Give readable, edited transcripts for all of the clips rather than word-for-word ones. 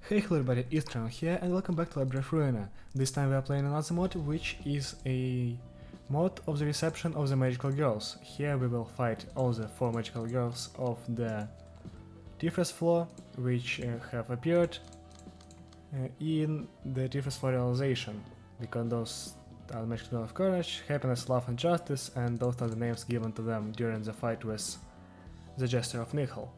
Hey hello everybody, it's Tron here and welcome back to Library of Ruina. This time we are playing another mod, which is a mod of the reception of the magical girls. Here we will fight all the 4 magical girls of the Tiflis floor, which have appeared in the Tiflis floor realization, because those are the magical girls of courage, happiness, love and justice, and those are the names given to them during the fight with the Jester of Nihil.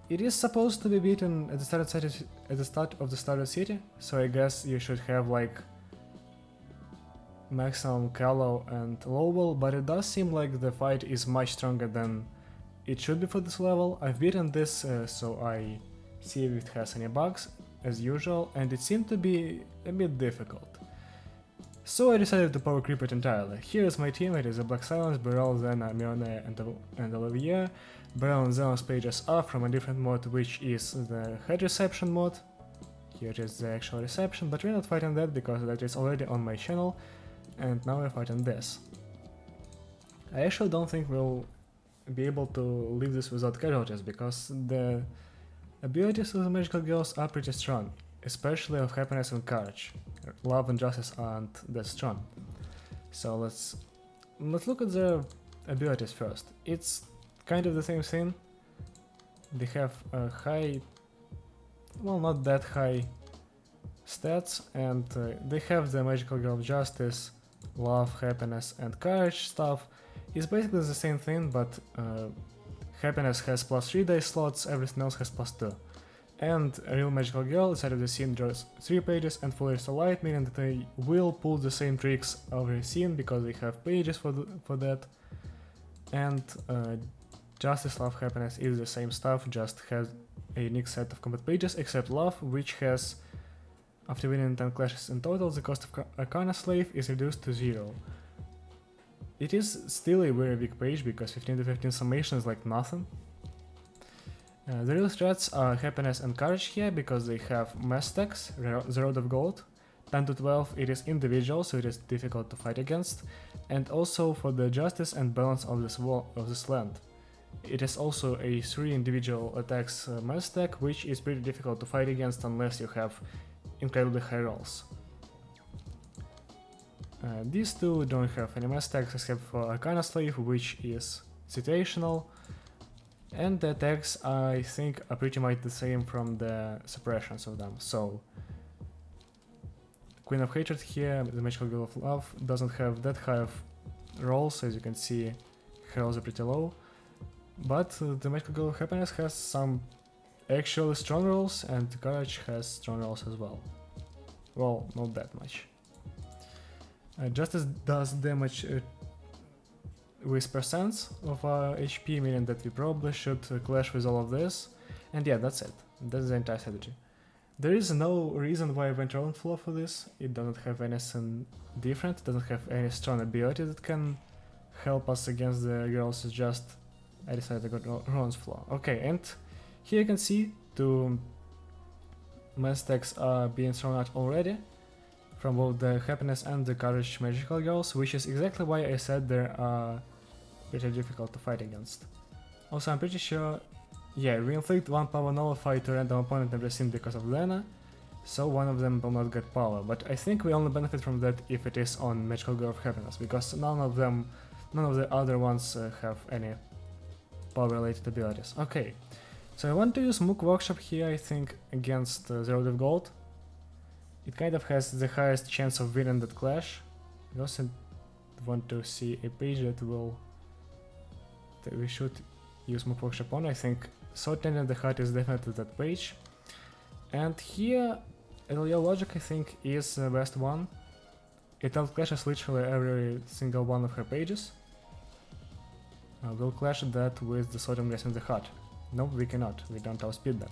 It is supposed to be beaten at the start of the starter city, so I guess you should have like maximum Callow and Lowell, but it does seem like the fight is much stronger than it should be for this level. I've beaten this, so I see if it has any bugs, as usual, and it seemed to be a bit difficult. So I decided to power creep it entirely. Here is my team, it is a Black Silence, Beryl, Zena, Mirone, and Olivier. Beryl and Zena's pages are from a different mod, which is the head reception mod. Here is the actual reception, but we're not fighting that because that is already on my channel, and now we're fighting this. I actually don't think we'll be able to leave this without casualties, because the abilities of the magical girls are pretty strong, especially of happiness and courage. Love and justice aren't that strong. So let's look at their abilities first. It's kind of the same thing. They have a high, well, not that high stats, and they have the magical girl of justice, love, happiness and courage stuff. It's basically the same thing, but happiness has +3 dice slots, everything else has +2. And a real magical girl inside of the scene draws 3 pages and 4 is light, meaning that they will pull the same tricks over the scene because they have pages for that. And Justice, Love, Happiness is the same stuff, just has a unique set of combat pages, except Love, which has, after winning 10 clashes in total, the cost of Arcana Slave is reduced to 0. It is still a very big page, because 15 to 15 summation is like nothing. The real threats are Happiness and Courage here, because they have mass stacks, the Road of Gold. 10 to 12 it is individual, so it is difficult to fight against, and also for the Justice and Balance of this land. It is also a 3 individual attacks mass stack, which is pretty difficult to fight against unless you have incredibly high rolls. These two don't have any mass stacks except for Arcana Slave, which is situational, and the attacks I think are pretty much the same from the suppressions of them. So Queen of Hatred here, the Magical Girl of Love, doesn't have that high of rolls, as you can see her rolls are pretty low. But the Magical Girl of Happiness has some actually strong rolls, and Courage has strong rolls as well. Well, not that much. Justice does damage with percents of our HP, meaning that we probably should clash with all of this. And yeah, that's it. That's the entire strategy. There is no reason why I went round floor for this. It doesn't have anything different, it doesn't have any strong ability that can help us against the girls. It's just I decided to go Ron's floor. Okay, and here you can see 2 mass stacks are being thrown out already from both the Happiness and the Courage magical girls, which is exactly why I said they are pretty difficult to fight against. Also, I'm pretty sure, yeah, we inflict 1 power nullify to random opponent every scene because of Lena, so one of them will not get power, but I think we only benefit from that if it is on Magical Girl of Happiness, because none of the other ones have any power-related abilities. Okay, so I want to use Mook Workshop here, I think, against the Road of Gold. It kind of has the highest chance of winning that clash. I also want to see a page that we should use Mook Workshop on. I think Sword Tending the Heart is definitely that page. And here, Elia Logic, I think, is the best one. It outclashes literally every single one of her pages. We'll clash that with the Sword in the Heart. No, we cannot, we don't outspeed that.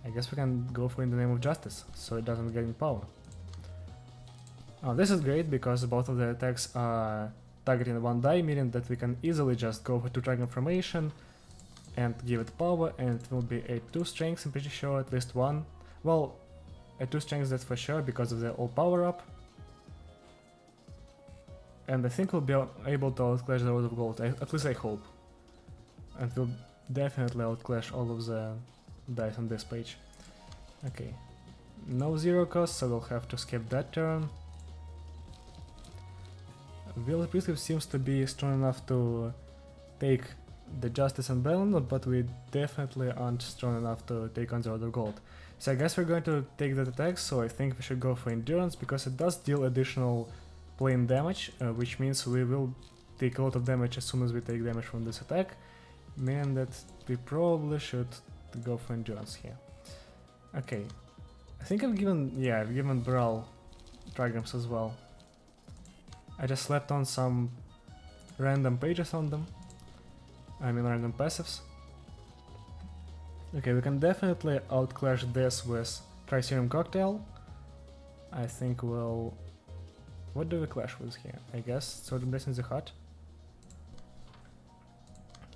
I guess we can go for In the Name of Justice, so it doesn't gain power. Oh, this is great, because both of the attacks are targeting 1 die, meaning that we can easily just go for 2 Dragon Formation and give it power, and it will be a 2 strengths, I'm pretty sure, at least 1. Well, a 2 strengths, that's for sure, because of the all power up. And I think we'll be able to outclash the Road of Gold, at least I hope. And we'll definitely outclash all of the dice on this page. Okay, no zero cost, so we'll have to skip that turn. Will Priesthood seems to be strong enough to take the Justice and Balance, but we definitely aren't strong enough to take on the Rod of Gold. So I guess we're going to take that attack, so I think we should go for Endurance, because it does deal additional plane damage, which means we will take a lot of damage as soon as we take damage from this attack, meaning that we probably should go for Endurance here. Okay, I think I've given Brawl trigrams as well. I just slapped on some random pages on them. I mean random passives. Okay, we can definitely outclash this with Triserum Cocktail. I think we'll... What do we clash with here? I guess Sword Embrace in the Heart.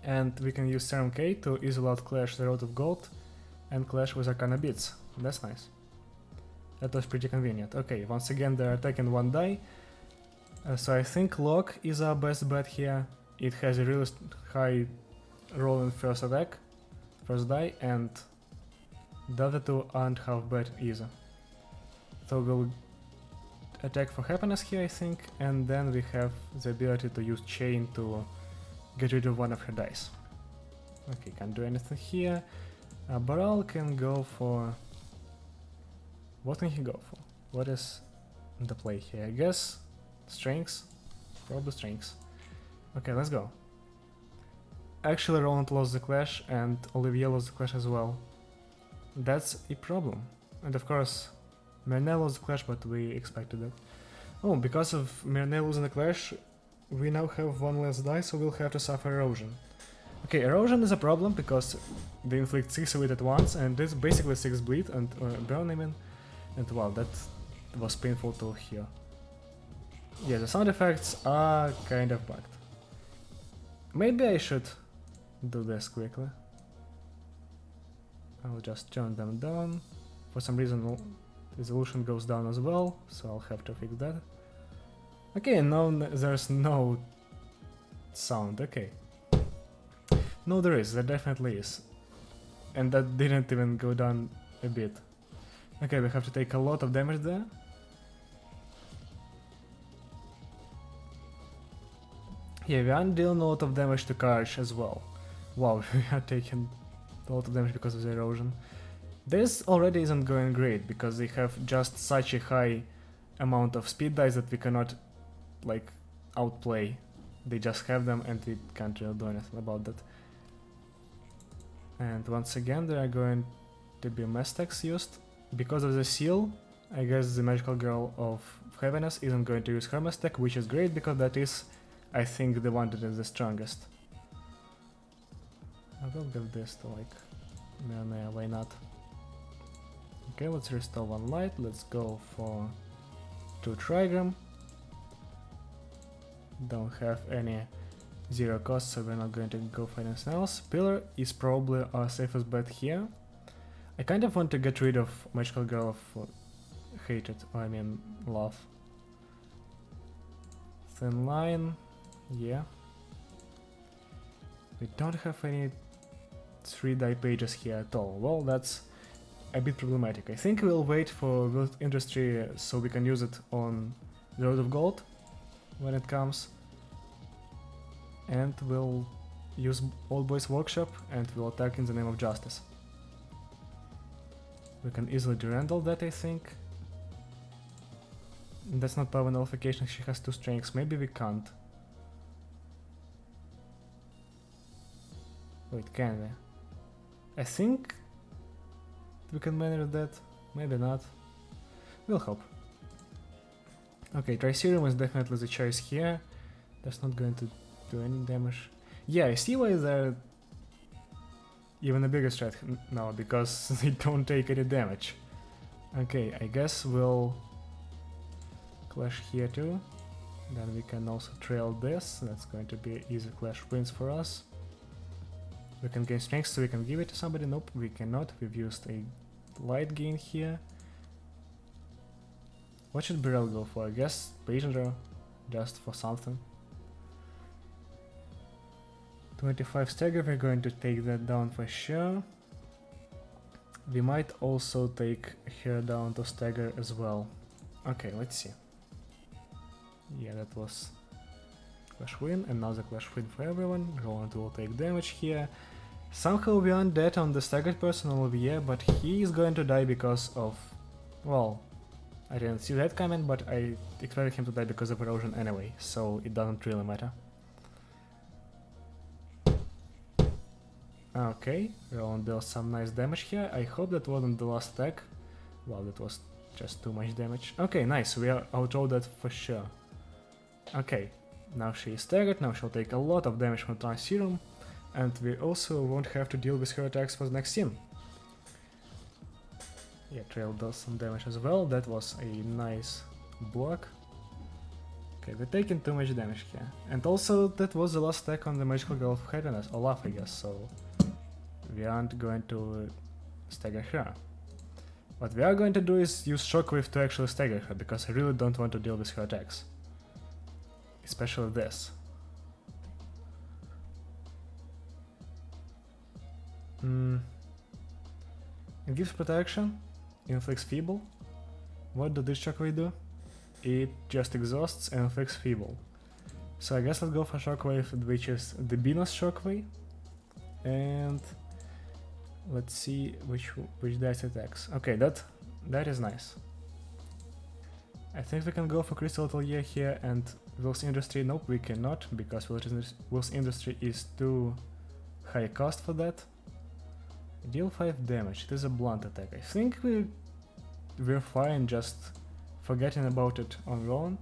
And we can use Serum K to easily outclash the Road of Gold and clash with Arcana Beats. That's nice. That was pretty convenient. Okay, once again they're attacking one die. So I think Lock is our best bet here. It has a really high roll in first attack, first die, and the other two aren't half bad either. So we'll attack for happiness here, I think, and then we have the ability to use Chain to get rid of one of her dice. Okay, can't do anything here. Baral can go for... What can he go for? What is the play here? I guess Strengths? Probably Strengths. Okay, let's go. Actually, Roland lost the clash and Olivier lost the clash as well. That's a problem. And of course, Mernay lost the clash, but we expected it. Oh, because of Mernay losing the clash, we now have one less die, so we'll have to suffer erosion. Okay, erosion is a problem because they inflict 6 of it at once, and it's basically 6 bleed and burn even. And wow, that was painful to hear. Yeah, the sound effects are kind of bugged. Maybe I should do this quickly. I'll just turn them down. For some reason resolution goes down as well, so I'll have to fix that. Okay, now there's no sound, okay. No, there definitely is. And that didn't even go down a bit. Okay, we have to take a lot of damage there. Yeah, we are dealing a lot of damage to Courage as well. Wow, we are taking a lot of damage because of the erosion. This already isn't going great, because they have just such a high amount of speed dice that we cannot, like, outplay. They just have them and we can't really do anything about that. And once again there are going to be Mestax used. Because of the seal, I guess the Magical Girl of Heaviness isn't going to use her Mestax, which is great because that is, I think, the one that is the strongest. I will give this to, like, Mernay, why not? Okay, let's restore one light, let's go for 2 trigram. Don't have any zero cost, so we're not going to go for anything else. Pillar is probably our safest bet here. I kind of want to get rid of Magical Girl of Hatred, or I mean Love. Thin Line, yeah. We don't have any 3-die pages here at all. Well, that's a bit problematic. I think we'll wait for World Industry so we can use it on the Road of Gold when it comes. And we'll use Old Boys Workshop and we'll attack in the name of Justice. We can easily Durandal that, I think. That's not power nullification, she has 2 strengths. Maybe we can't. Wait, can we? I think we can manage that. Maybe not. We'll hope. Okay, Triserum is definitely the choice here. That's not going to do any damage. Yeah, I see why they're even a bigger threat now, because they don't take any damage. Okay, I guess we'll clash here too. Then we can also trail this. That's going to be easy clash wins for us. We can gain strength, so we can give it to somebody. Nope, we cannot. We've used a light gain here. What should Beryl go for? I guess Pager, just for something. 25 stagger, we're going to take that down for sure. We might also take her down to stagger as well. Okay, let's see. Yeah, that was Clash win, another Clash win for everyone. Roland will take damage here. Somehow we aren't dead on the staggered person Olivier, but he is going to die because of... Well, I didn't see that coming, but I expected him to die because of erosion anyway, so it doesn't really matter. Okay, Roland deals some nice damage here. I hope that wasn't the last attack. Wow, that was just too much damage. Okay, nice, we are outrolled that for sure. Okay, now she is staggered, now she'll take a lot of damage from Trans Serum, and we also won't have to deal with her attacks for the next scene. Yeah, Trail does some damage as well, that was a nice block. Okay, we're taking too much damage here. And also, that was the last attack on the Magical Girl of Happiness, Olaf, I guess, so we aren't going to stagger her. What we are going to do is use Shockwave to actually stagger her, because I really don't want to deal with her attacks. Especially this. It gives protection, inflicts feeble. What does this Shockwave do? It just exhausts and inflicts feeble. So I guess let's go for Shockwave, which is the Venus Shockwave. And let's see which dice attacks. Okay, that is nice. I think we can go for Crystal Atelier here and Will's Industry. Nope, we cannot, because Will's Industry is too high cost for that. Deal 5 damage, it is a blunt attack. I think we're fine just forgetting about it on Roland.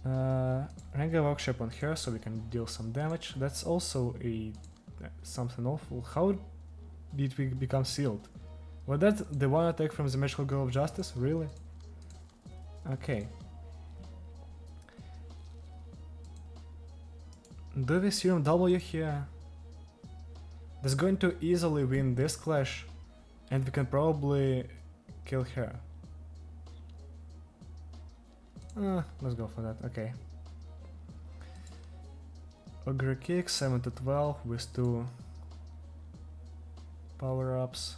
Rengar Workshop on her, so we can deal some damage. That's also something awful. How did we become sealed? Was that the one attack from the Magical Girl of Justice? Really? Okay. Do we Serum W here? That's going to easily win this clash, and we can probably kill her. Let's go for that, okay. Ogre Kick, 7 to 12 with 2 power-ups.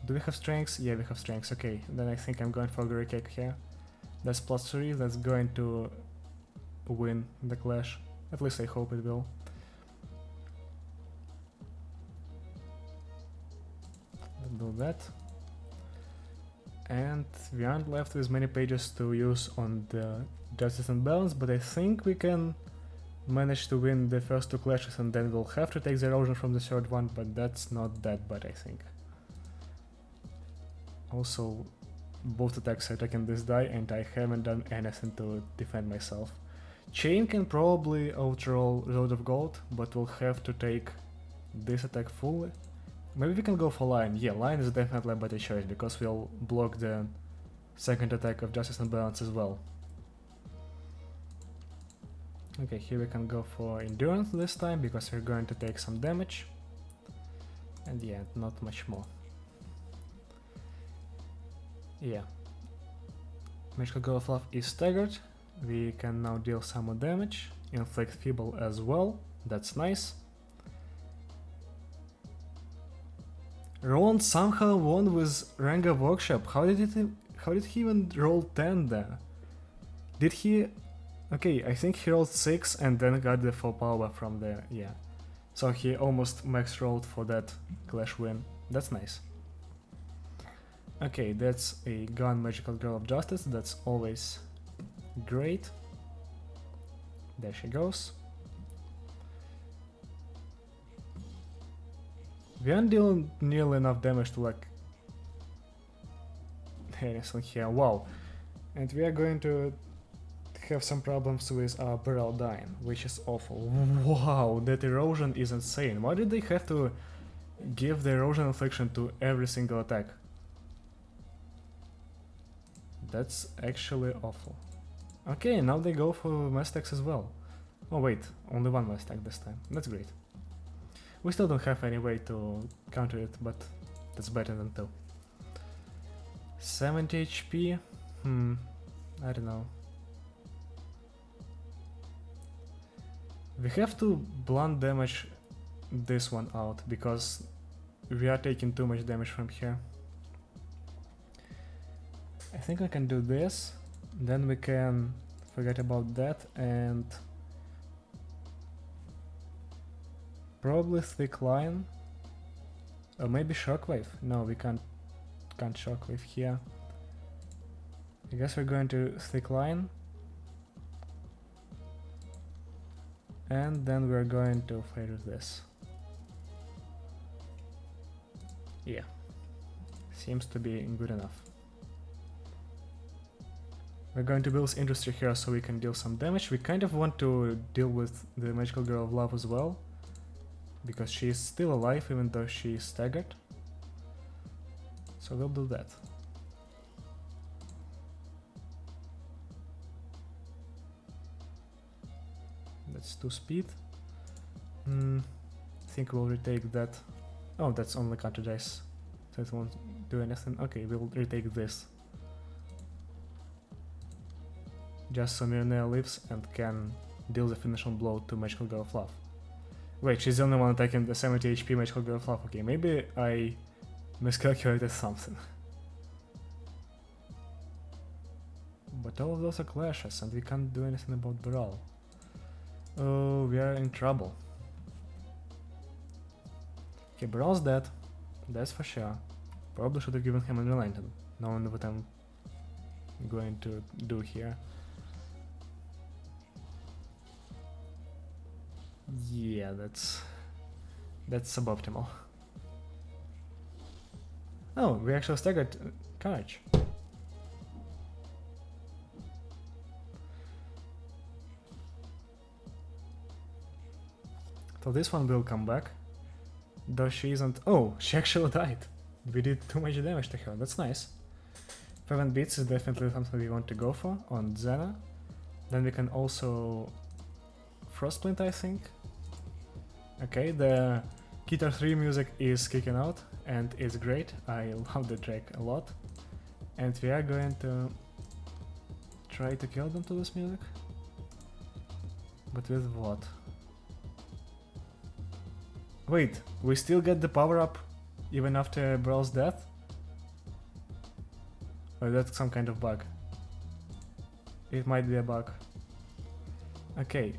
Do we have strengths? Yeah, we have strengths, okay. Then I think I'm going for Ogre Kick here. That's +3, that's going to win the clash. At least I hope it will. Let's do that. And we aren't left with many pages to use on the Justice and Balance, but I think we can manage to win the first 2 clashes, and then we'll have to take the erosion from the third one, but that's not that bad, I think. Also, both attacks are taking this die, and I haven't done anything to defend myself. Chain can probably outroll Road of Gold, but we'll have to take this attack fully. Maybe we can go for Lion. Yeah, Lion is definitely a better choice, because we'll block the second attack of Justice and Balance as well. Okay, here we can go for Endurance this time, because we're going to take some damage. And yeah, not much more. Yeah. Magical Girl of Love is staggered. We can now deal some more damage. Inflict Feeble as well. That's nice. Roland somehow won with Rengar Workshop. How did he even roll 10 there? Did he... Okay, I think he rolled 6 and then got the 4 power from there, yeah. So he almost max rolled for that clash win. That's nice. Okay, that's a Gone Magical Girl of Justice, that's always great. There she goes. We aren't dealing nearly enough damage to like anything here, wow. And we are going to have some problems with our barrel dying, which is awful. Wow, that erosion is insane. Why did they have to give the erosion infliction to every single attack? That's actually awful. Okay, now they go for mass attacks as well. Oh wait, only one mass attack this time. That's great. We still don't have any way to counter it, but that's better than 2. 70 HP? I don't know. We have to blunt damage this one out, because we are taking too much damage from here. I think I can do this, then we can forget about that and probably thick line, or maybe shockwave. No, we can't shockwave here. I guess we're going to thick line, and then we're going to fade this. Yeah, seems to be good enough. We're going to build industry here so we can deal some damage. We kind of want to deal with the Magical Girl of Love as well, because she is still alive even though she is staggered. So we'll do that. That's 2 speed. I think we'll retake that. Oh, that's only counter dice, so it won't do anything. Okay, we'll retake this. Just so Mirnea lives and can deal the finishing blow to Magical Girl of Love. Wait, she's the only one attacking the 70 HP Magical Girl of Love. Okay, maybe I miscalculated something. But all of those are clashes and we can't do anything about Baral. Oh, we are in trouble. Okay, Baral's dead. That's for sure. Probably should have given him Unrelenting, knowing what I'm going to do here. Yeah, that's suboptimal. Oh, we actually staggered Courage. So this one will come back, though she isn't. Oh, she actually died. We did too much damage to her. That's nice. 7 beats is definitely something we want to go for on Xena. Then we can also Frostplint, I think. Okay, the Keter 3 music is kicking out and it's great. I love the track a lot. And we are going to try to kill them to this music. But with what? Wait, we still get the power up even after Brawl's death? Or that's some kind of bug? It might be a bug. Okay,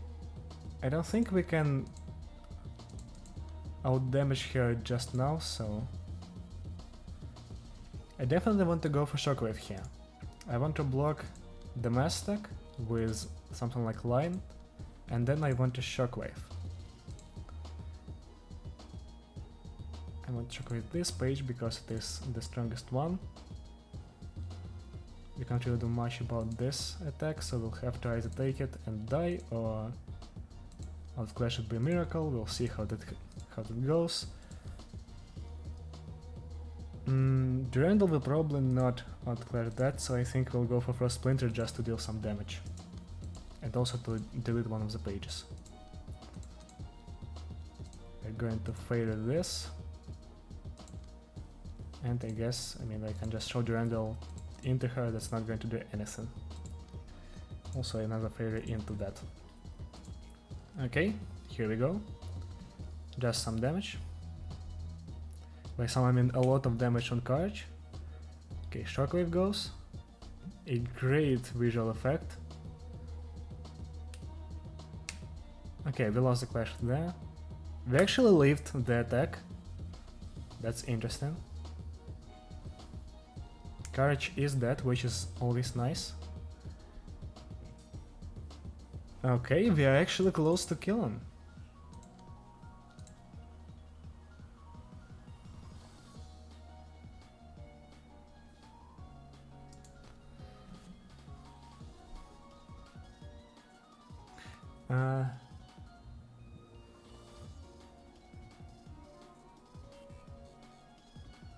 I don't think we can out-damage her just now, so I definitely want to go for Shockwave here. I want to block the mass stack with something like Line, and then I want to Shockwave. I want to Shockwave this page because it is the strongest one. We can't really do much about this attack, so we'll have to either take it and die, or Outclash would be a miracle. We'll see how that goes. Durandal will probably not outclash that, so I think we'll go for Frost Splinter just to deal some damage. And also to delete one of the pages. We're going to fade this. And I guess, I can just show Durandal into her, that's not going to do anything. Also another fairy into that. Okay, here we go. Just some damage. By some I mean a lot of damage on Courage. Okay, Shockwave goes. A great visual effect. Okay, we lost the clash there. We actually lived the attack. That's interesting. Courage is dead, which is always nice. Okay, we are actually close to killing.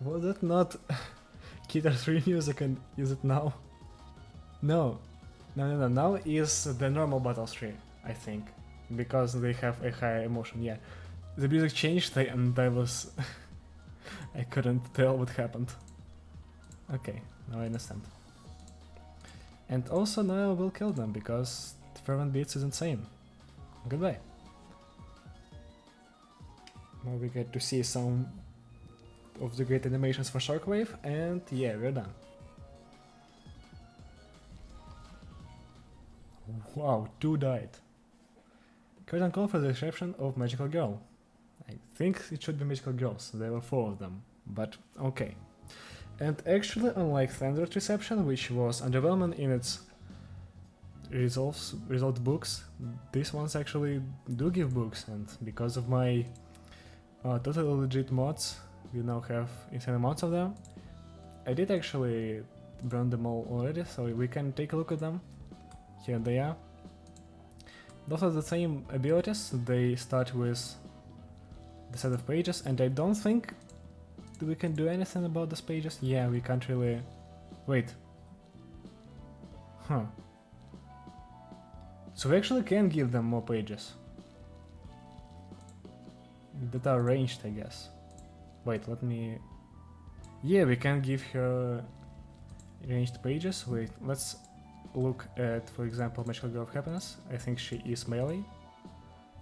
Was it not Keter 3 music and use it now? No. Now is the normal Battles 3, I think. Because they have a higher emotion, yeah. The music changed and I was... I couldn't tell what happened. Okay, now I understand. And also now I will kill them, because Fervent Beats is insane. Goodbye. Now we get to see some of the great animations for Shockwave, and yeah, we're done. Wow, 2 died. Curtain call for the reception of Magical Girl. I think it should be Magical Girls, there were 4 of them, but okay. And actually, unlike Thunder's reception, which was underwhelming in its result books, these ones actually do give books, and because of my totally legit mods, we now have insane amounts of them. I did actually burn them all already, so we can take a look at them. Here they are. Those are the same abilities, they start with the set of pages, and I don't think we can do anything about those pages. Yeah, we can't really... Wait. Huh. So we actually can give them more pages. That are ranged, I guess. Wait, let me... Yeah, we can give her ranged pages. Wait, let's look at, for example, Magical Girl of Happiness. I think she is melee.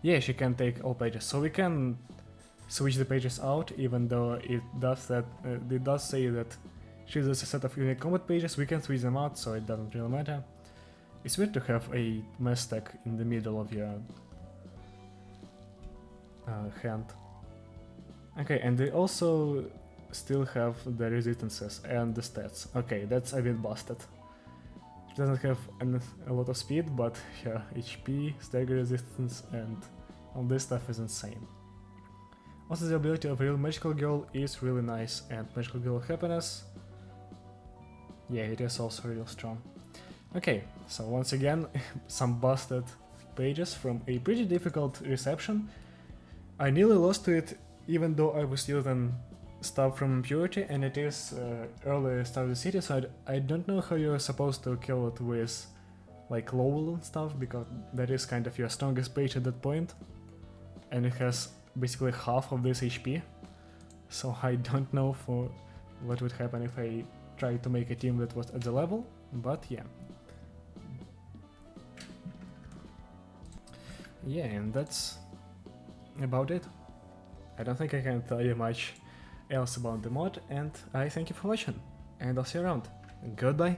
Yeah, she can take all pages. So we can switch the pages out, even though it does that. It does say that she does a set of unique combat pages. We can switch them out, so it doesn't really matter. It's weird to have a mass stack in the middle of your hand. Okay, and they also still have the resistances and the stats. Okay, that's a bit busted. It doesn't have a lot of speed, but yeah, HP, stagger resistance, and all this stuff is insane. Also, the ability of Real Magical Girl is really nice, and Magical Girl of Happiness, yeah, it is also real strong. Okay, so once again, some busted pages from a pretty difficult reception. I nearly lost to it, even though I was using stuff from Impurity, and it is early start of the city, so I don't know how you're supposed to kill it with like Lowell and stuff, because that is kind of your strongest page at that point, and it has basically half of this HP, so I don't know for what would happen if I tried to make a team that was at the level, but yeah. Yeah, and that's about it. I don't think I can tell you much else about the mod, and I thank you for watching, and I'll see you around. Goodbye!